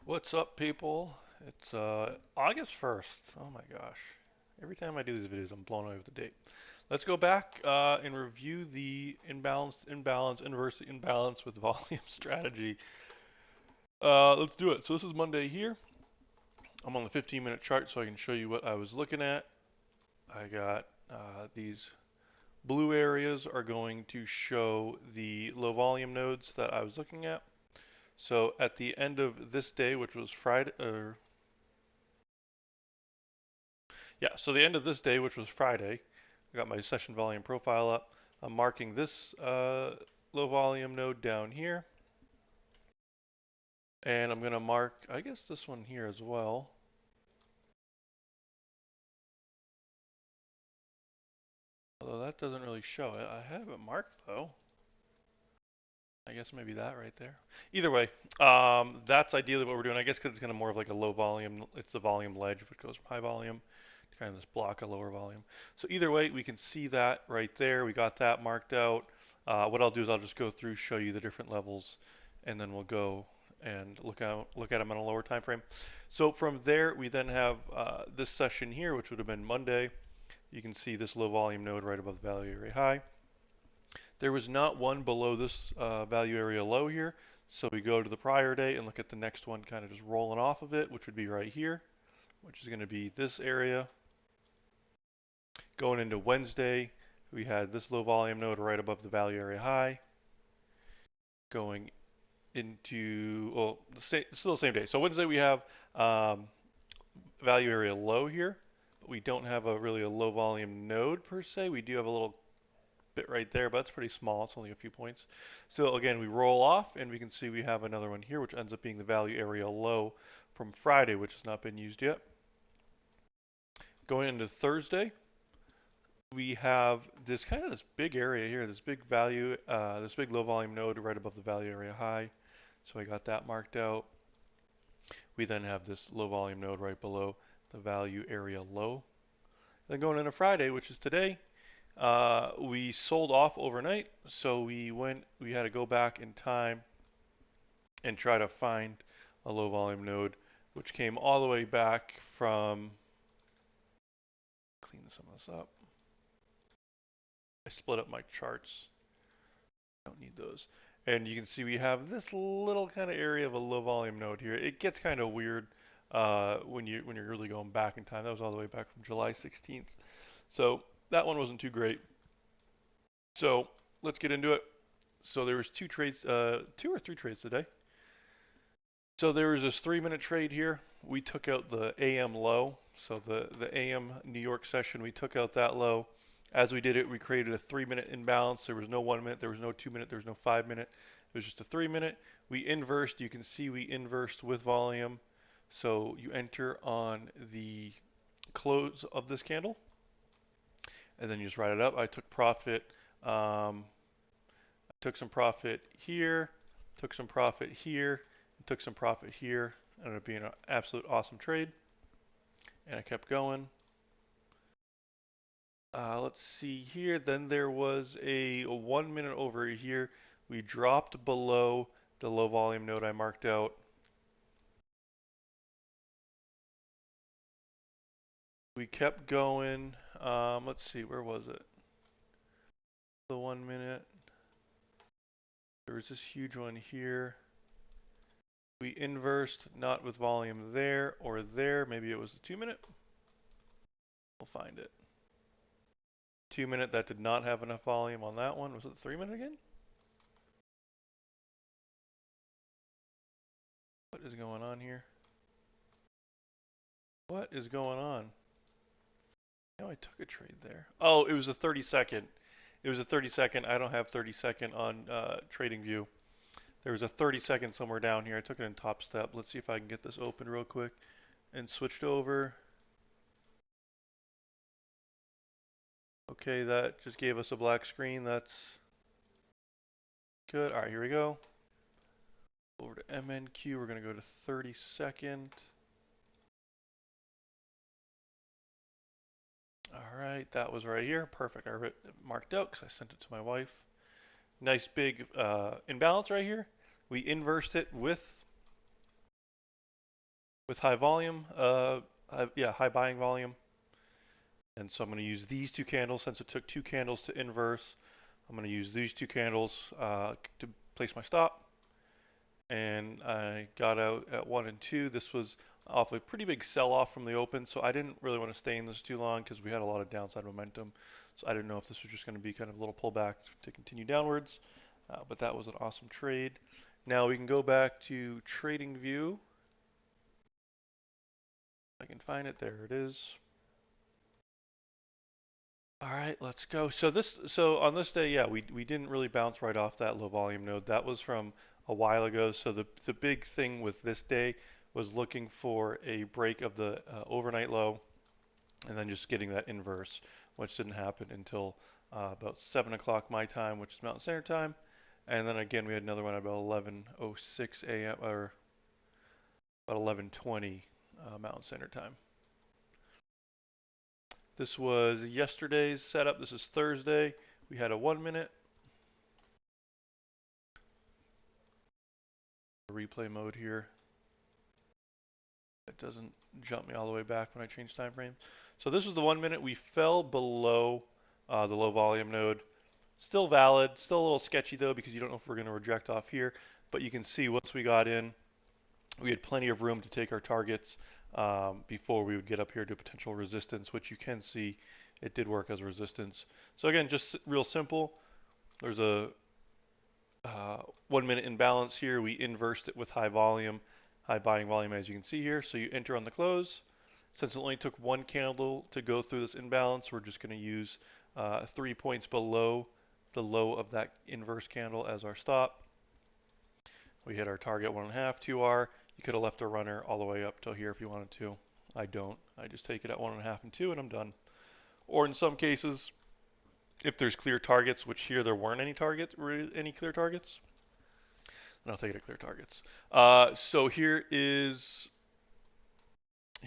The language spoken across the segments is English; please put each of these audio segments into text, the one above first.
What's up, people? It's August 1st. Oh my gosh. Every time I do these videos, I'm blown away with the date. Let's go back and review the imbalance, inversely imbalance with volume strategy. Let's do it. So this is Monday here. I'm on the 15-minute chart so I can show you what I was looking at. I got these blue areas are going to show the low volume nodes that I was looking at. So at the end of this day, which was Friday, so the end of this day, which was Friday, I got my session volume profile up. I'm marking this low volume node down here, and I'm going to mark, I guess, this one here as well. Although that doesn't really show it. I have it marked though. I guess maybe that right there. Either way, that's ideally what we're doing. I guess because it's kind of more of like a low volume. It's the volume ledge, which goes from high volume to kind of this block of lower volume. So either way, we can see that right there. We got that marked out. What I'll do is I'll just go through, show you the different levels, and then we'll go and look at them on a lower time frame. So from there, we then have this session here, which would have been Monday. You can see this low volume node right above the value area high. There was not one below this value area low here. So we go to the prior day and look at the next one kind of just rolling off of it, which would be right here, which is going to be this area. Going into Wednesday, we had this low volume node right above the value area high. Going into, well, still the same day. So Wednesday we have value area low here, but we don't have really a low volume node per se. We do have a little bit right there, but it's pretty small. It's only a few points. So again, we roll off and we can see we have another one here, which ends up being the value area low from Friday, which has not been used yet. Going into Thursday, we have this big area here, this big value, this big low volume node right above the value area high. So I got that marked out. We then have this low volume node right below the value area low. Then going into Friday, which is today, we sold off overnight, so we had to go back in time and try to find a low volume node, which came all the way back from, clean some of this up. I split up my charts. Don't need those. And you can see we have this little kind of area of a low volume node here. It gets kind of weird when you're really going back in time. That was all the way back from July 16th. So that one wasn't too great. So let's get into it. So there was two or three trades today. So there was this 3 minute trade here. We took out the AM low. So the AM New York session, we took out that low. As we did it, we created a 3 minute imbalance. There was no 1 minute, there was no 2 minute, there was no 5 minute. It was just a 3 minute. We inversed. You can see we inversed with volume. So you enter on the close of this candle, and then you just write it up. I took profit. I took some profit here, took some profit here, took some profit here. Ended up being an absolute awesome trade, and I kept going. Let's see here. Then there was a 1 minute over here. We dropped below the low volume node I marked out. We kept going. Let's see, where was it? The 1 minute. There was this huge one here. We inversed, not with volume there or there. Maybe it was the 2 minute. We'll find it. 2 minute, that did not have enough volume on that one. Was it the 3 minute again? What is going on here? What is going on? No, I took a trade there. Oh, it was a 30 second. It was a 30 second. I don't have 30 second on trading view. There was a 30 second somewhere down here. I took it in top step. Let's see if I can get this open real quick and switched over. Okay, that just gave us a black screen. That's good. All right, here we go. Over to MNQ. We're going to go to 30 second. All right, that was right here. Perfect. I marked out because I sent it to my wife. Nice big imbalance right here. We inversed it with with high volume, high buying volume. And so I'm going to use these two candles since it took two candles to inverse. I'm going to use these two candles to place my stop. And I got out at 1 and 2. This was off a pretty big sell-off from the open, so I didn't really want to stay in this too long because we had a lot of downside momentum. So I didn't know if this was just going to be kind of a little pullback to continue downwards, but that was an awesome trade. Now we can go back to trading view. I can find it. There it is. All right, let's go. So on this day, yeah, we didn't really bounce right off that low volume node. That was from a while ago. So the big thing with this day was looking for a break of the overnight low, and then just getting that inverse, which didn't happen until about 7 o'clock my time, which is Mountain Standard Time. And then again, we had another one at about 11:06 a.m. or about 11:20 Mountain Standard Time. This was yesterday's setup. This is Thursday. We had a 1 minute replay mode here. It doesn't jump me all the way back when I change time frames. So this was the 1 minute. We fell below the low volume node. Still valid, still a little sketchy though because you don't know if we're going to reject off here. But you can see once we got in, we had plenty of room to take our targets before we would get up here to potential resistance, which you can see it did work as a resistance. So again, just real simple. There's a 1 minute imbalance here. We inversed it with high volume, high buying volume as you can see here. So you enter on the close. Since it only took one candle to go through this imbalance, we're just going to use 3 points below the low of that inverse candle as our stop. We hit our target 1.5, 2R. You could have left a runner all the way up till here if you wanted to. I don't. I just take it at 1.5 and 2 and I'm done. Or in some cases, if there's clear targets, which here there weren't any clear targets, then I'll take it at clear targets. So here's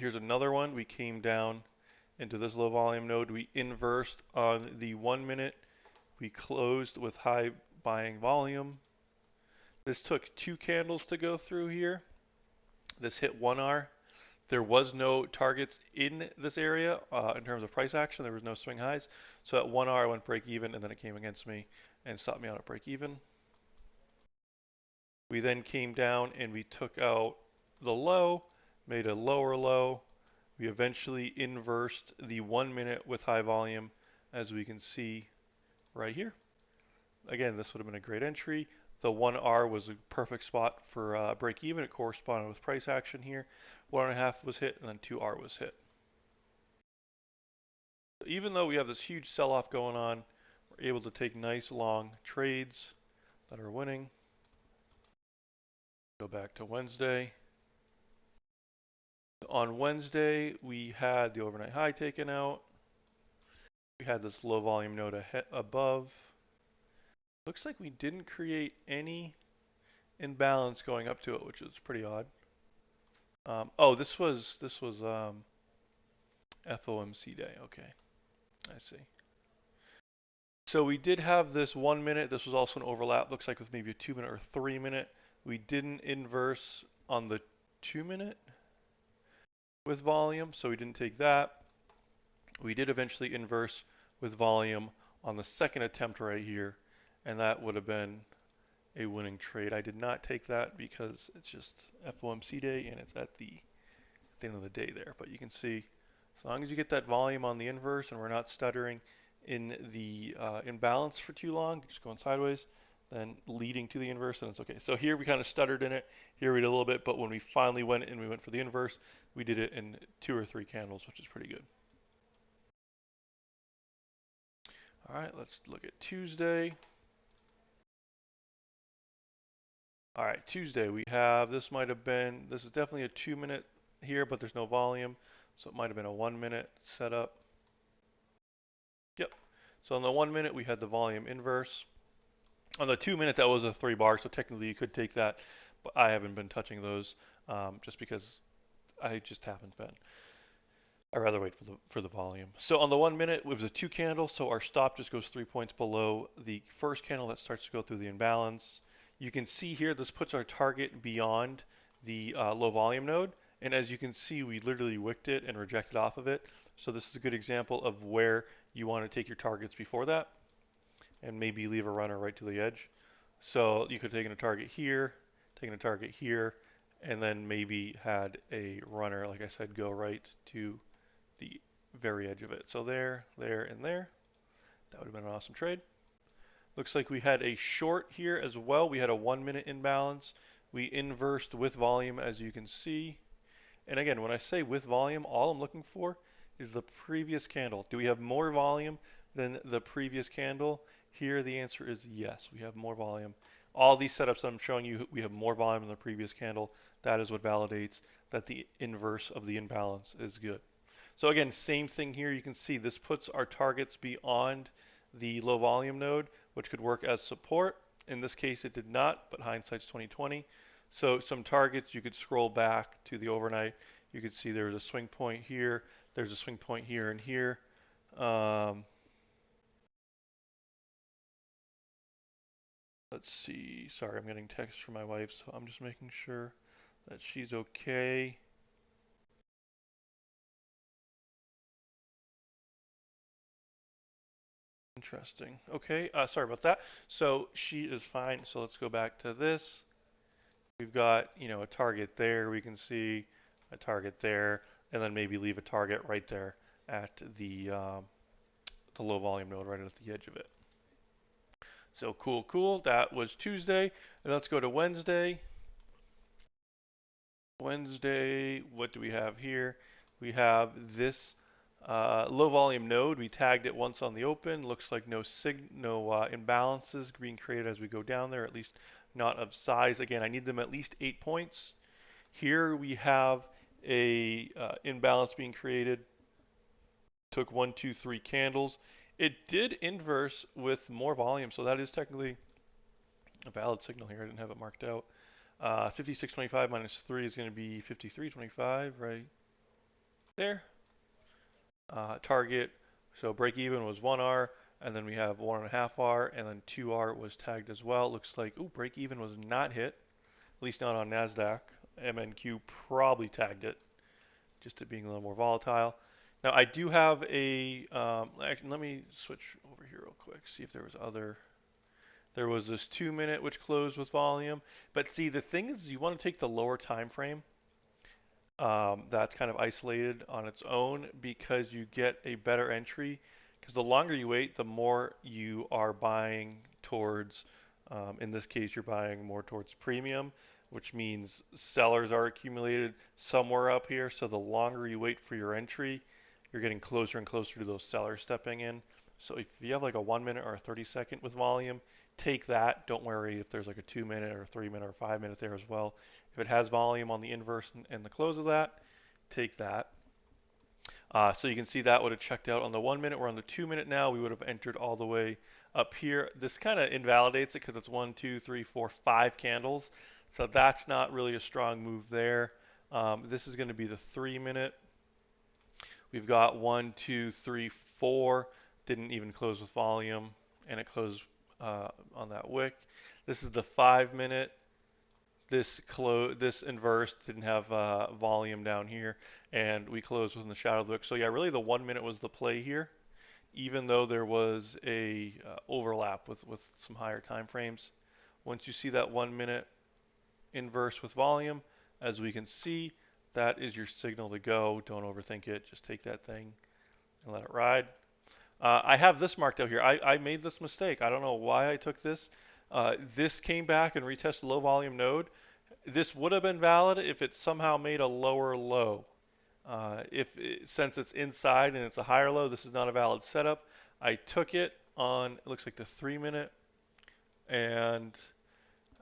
another one. We came down into this low volume node. We inversed on the 1 minute. We closed with high buying volume. This took two candles to go through here. This hit 1R. There was no targets in this area in terms of price action. There was no swing highs. So at 1R I went break even and then it came against me and stopped me out at break even. We then came down and we took out the low, made a lower low. We eventually inversed the 1 minute with high volume, as we can see right here. Again, this would have been a great entry. The 1R was a perfect spot for break even. It corresponded with price action here. 1.5 was hit and then 2R was hit. Even though we have this huge sell-off going on, we're able to take nice long trades that are winning. Go back to Wednesday. On Wednesday, we had the overnight high taken out. We had this low volume node above. Looks like we didn't create any imbalance going up to it, which is pretty odd. Oh, this was FOMC day. Okay, I see. So we did have this 1 minute. This was also an overlap. Looks like with maybe a 2 minute or 3 minute. We didn't inverse on the 2 minute with volume, so we didn't take that. We did eventually inverse with volume on the second attempt right here, and that would have been a winning trade. I did not take that because it's just FOMC day and it's at the end of the day there. But you can see, as long as you get that volume on the inverse and we're not stuttering in the imbalance for too long, just going sideways, then leading to the inverse, then it's okay. So here we kind of stuttered in it. Here we did a little bit, but when we finally went and we went for the inverse, we did it in 2 or 3 candles, which is pretty good. All right, let's look at Tuesday. All right, Tuesday we have, this is definitely a 2 minute here, but there's no volume, so it might have been a 1 minute setup. Yep. So on the 1 minute we had the volume inverse. On the 2 minute that was a 3 bar, so technically you could take that, but I haven't been touching those just because I just haven't been. I'd rather wait for the volume. So on the 1 minute, it was a 2 candle, so our stop just goes 3 points below the first candle that starts to go through the imbalance. You can see here this puts our target beyond the low volume node, And as you can see, we literally wicked it and rejected off of it. So this is a good example of where you want to take your targets before that and maybe leave a runner right to the edge. So you could have taken a target here, taken a target here, and then maybe had a runner, like I said, go right to the very edge of it. So there, there, and there. That would have been an awesome trade. Looks like we had a short here as well. We had a 1 minute imbalance. We inversed with volume, as you can see. And again, when I say with volume, all I'm looking for is the previous candle. Do we have more volume than the previous candle? Here the answer is yes, we have more volume. All these setups I'm showing you, we have more volume than the previous candle. That is what validates that the inverse of the imbalance is good. So again, same thing here. You can see this puts our targets beyond the low volume node, which could work as support. In this case, it did not, but hindsight's 2020. So some targets, you could scroll back to the overnight. You could see there's a swing point here. There's a swing point here and here. Um, let's see. Sorry, I'm getting text from my wife, so I'm just making sure that she's okay. Interesting. Okay, sorry about that. So she is fine. So let's go back to this. We've got, a target there. We can see a target there, and then maybe leave a target right there at the low volume node right at the edge of it. So cool, cool. That was Tuesday, and let's go to Wednesday. Wednesday, what do we have here? We have this low volume node. We tagged it once on the open. Looks like no imbalances being created as we go down there, at least not of size. Again, I need them at least 8 points. Here we have a imbalance being created. Took 1, 2, 3 candles. It did inverse with more volume, so that is technically a valid signal here. I didn't have it marked out. 56.25 minus 3 is going to be 53.25 right there. Target, so break even was 1R, and then we have 1.5R, and then 2R was tagged as well. Looks like, ooh, break even was not hit, at least not on NASDAQ. MNQ probably tagged it, just it being a little more volatile. Now I do have a, actually, let me switch over here real quick, see if there was other. There was this 2 minute which closed with volume, but see the thing is you want to take the lower time frame that's kind of isolated on its own because you get a better entry. Because the longer you wait, the more you are buying towards, in this case, you're buying more towards premium, which means sellers are accumulated somewhere up here. So the longer you wait for your entry, you're getting closer and closer to those sellers stepping in. So if you have like a 1 minute or a 30 second with volume, take that. Don't worry if there's like a 2 minute or 3 minute or 5 minute there as well. If it has volume on the inverse and the close of that, take that. So you can see that would have checked out on the 1 minute. We're on the 2 minute now. We would have entered all the way up here. This kind of invalidates it because it's 1, 2, 3, 4, 5 candles. So that's not really a strong move there. This is going to be the 3 minute. We've got 1, 2, 3, 4. Didn't even close with volume, and it closed on that wick. This is the 5 minute. This inverse didn't have volume down here, and we closed within the shadow of the wick. So yeah, really the 1 minute was the play here, even though there was a overlap with some higher time frames. Once you see that 1 minute inverse with volume, as we can see, that is your signal to go. Don't overthink it. Just take that thing and let it ride. I have this marked out here. I made this mistake. I don't know why I took this. This came back and retested low volume node. This would have been valid if it somehow made a lower low. Since it's inside and it's a higher low, this is not a valid setup. I took it on, it looks like the 3 minute, and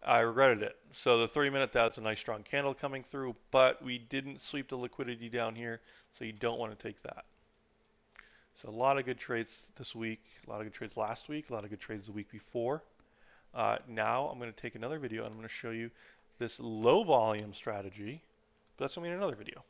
I regretted it. So the 3 minute, that's a nice strong candle coming through, but we didn't sweep the liquidity down here, so you don't want to take that. So a lot of good trades this week, a lot of good trades last week, a lot of good trades the week before. Now I'm going to take another video and I'm going to show you this low volume strategy. But that's going to be in another video.